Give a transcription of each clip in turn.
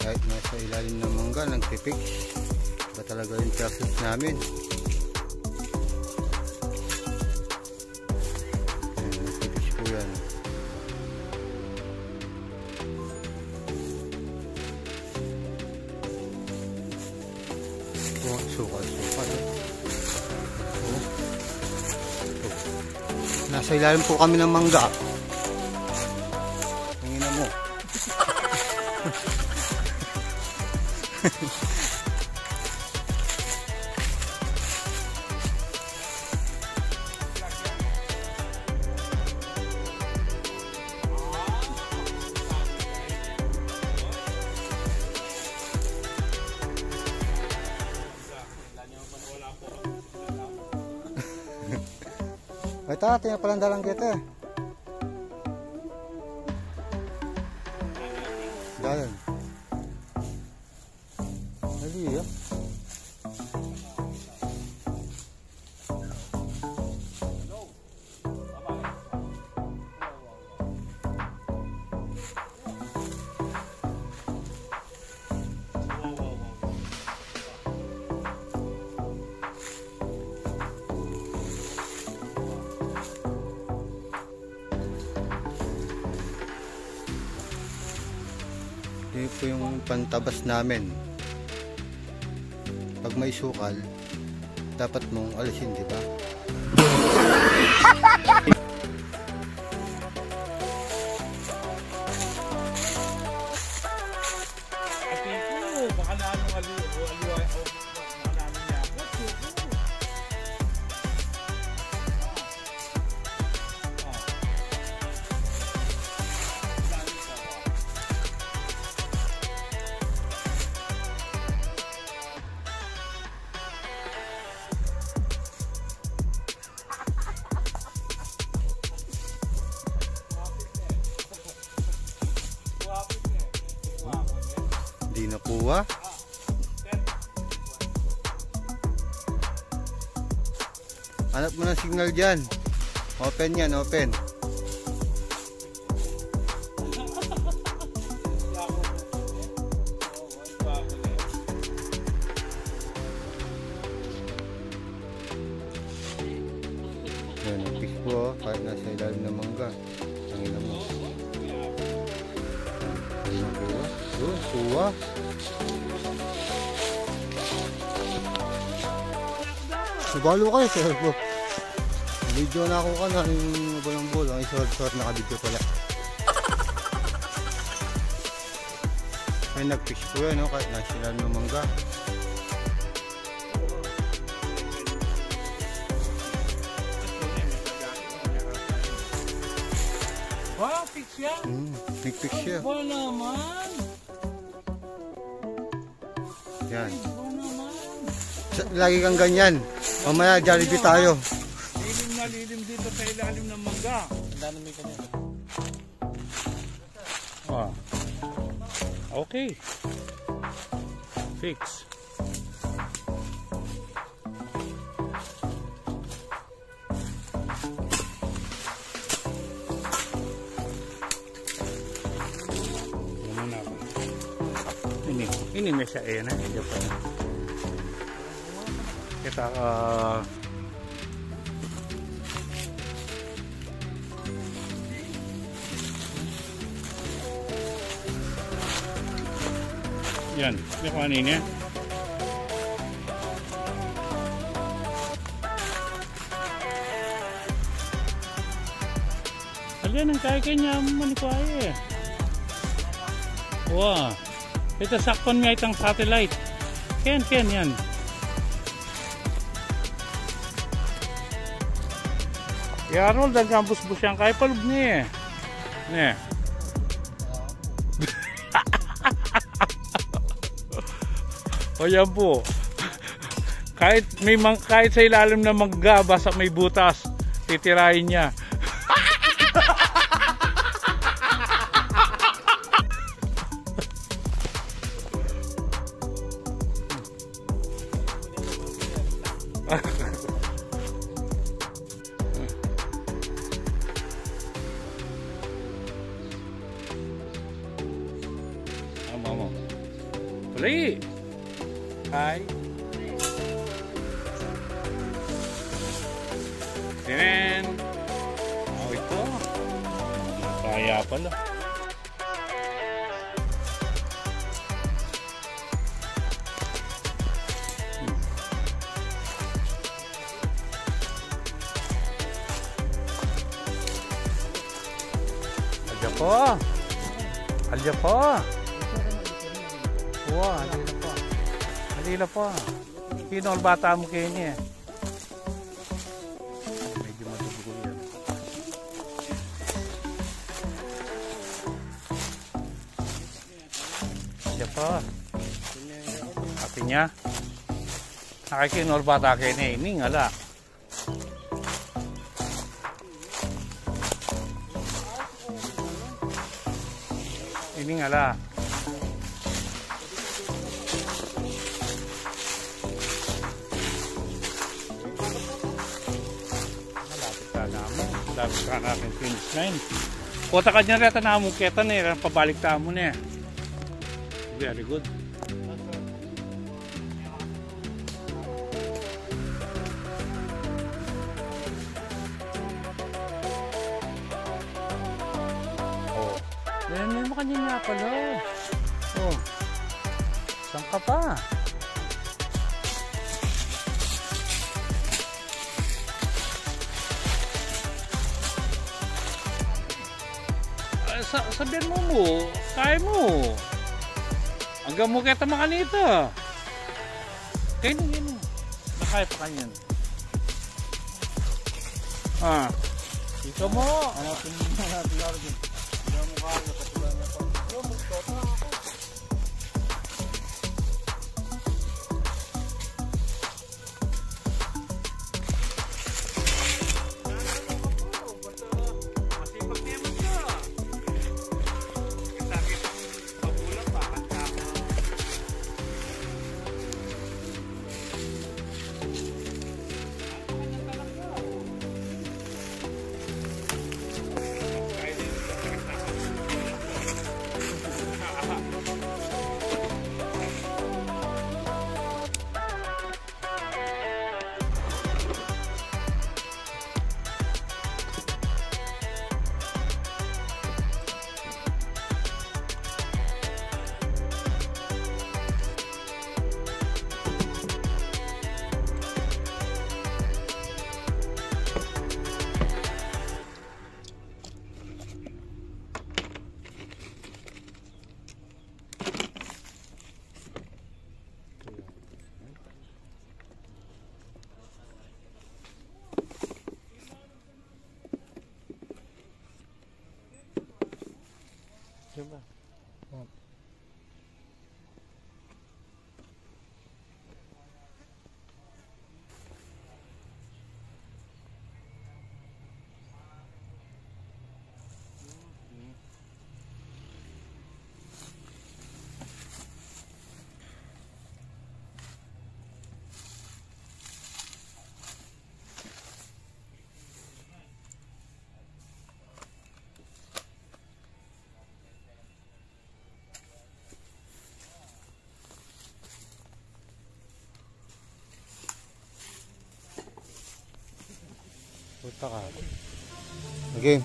kahit nasa ilalim ng mangga nagpipix. Iba talaga yung process namin. Ayan, nagpipix po yan. Sukal. Nasa ilalim po kami ng mangga. Tingnan mo. Ay ta, tingnan palang dalang kita. Dalan. Dali ya. Ito po yung pantabas namin. Pag may sukal, dapat mong alisin, di ba? Baka na anong aliwa o namin niya. Hindi nakuha. Hanap mo ng signal dyan. Open yan, open. Yan, nag-fix po kahit nasa ilalim ng mangga. Tangina mo. Hindi nakuha. Doon, kuha. Nabalo kayo, sir po. Video na ako ka na yung bulang-bulang. Ang short naka-video pala. Ay, nag-fish po yan, no? Kahit nasa ilalim ng mangga. Wow, fix yan? Nag-fish siya. Ba naman? Yan. Ba naman? Lagi kang ganyan. Mamaya Jollibee tayo. Lilim na lilim dito sa ilalim ng mangga. Ang dami may kanya. Ah. Okay. Fix. Ini may siya na. Hindi pa na. Kita yan. Hindi ko kanin yan. Alyan ang kaya manikwaye. Wow. Ito sakon nga itang satellite. Ken yan. Ya Arnold ang kampus-bus yang kaya palub niya. Nih. O yan po. Kahit sa ilalim na mangga, basta may butas, titirahin niya. Vamos. Uli. Hi. Then, oh ito. Kaya pala. Alya po. Alya po. Wow, halila po. Halila po. Sino ang bata mo kayo niya? Medyo matutugo yan. Alya po. Api niya. Nakikinol bata kayo niya. Ining, ala. Ining, ala. Lapit ka natin finish line. Kota ka dyan reta na mong ketan eh. Pabalik ta mo na eh. Very good. Oh. May makanya nga pala. Oh. Saan ka pa? Sabihan mo, kaya mo. Hanggang mo kita makanita. Kaya nung. Nakaya pa kanyan. Ah. Ikaw mo. Hanapin mo natin laro din. Hindi mo kaya kapila niya pa. Yung magkota ako. Coba. Puta ka. Okay.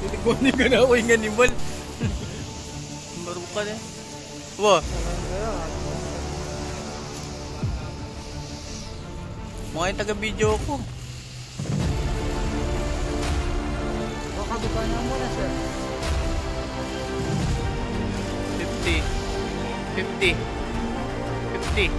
Titigwanin ka na ako yung animal. Marukan eh. Wah. Mga yung taga-video ko. Baka niya muna, sir. 50. 50.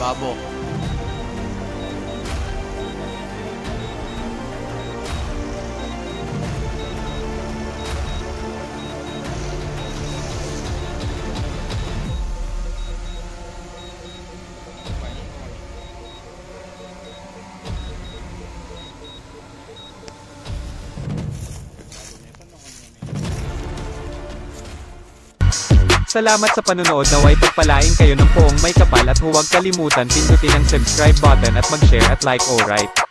Babo. Salamat sa panunood, naway pagpalain kayo ng poong may kapal at huwag kalimutan pindutin ang subscribe button at mag-share at like, alright?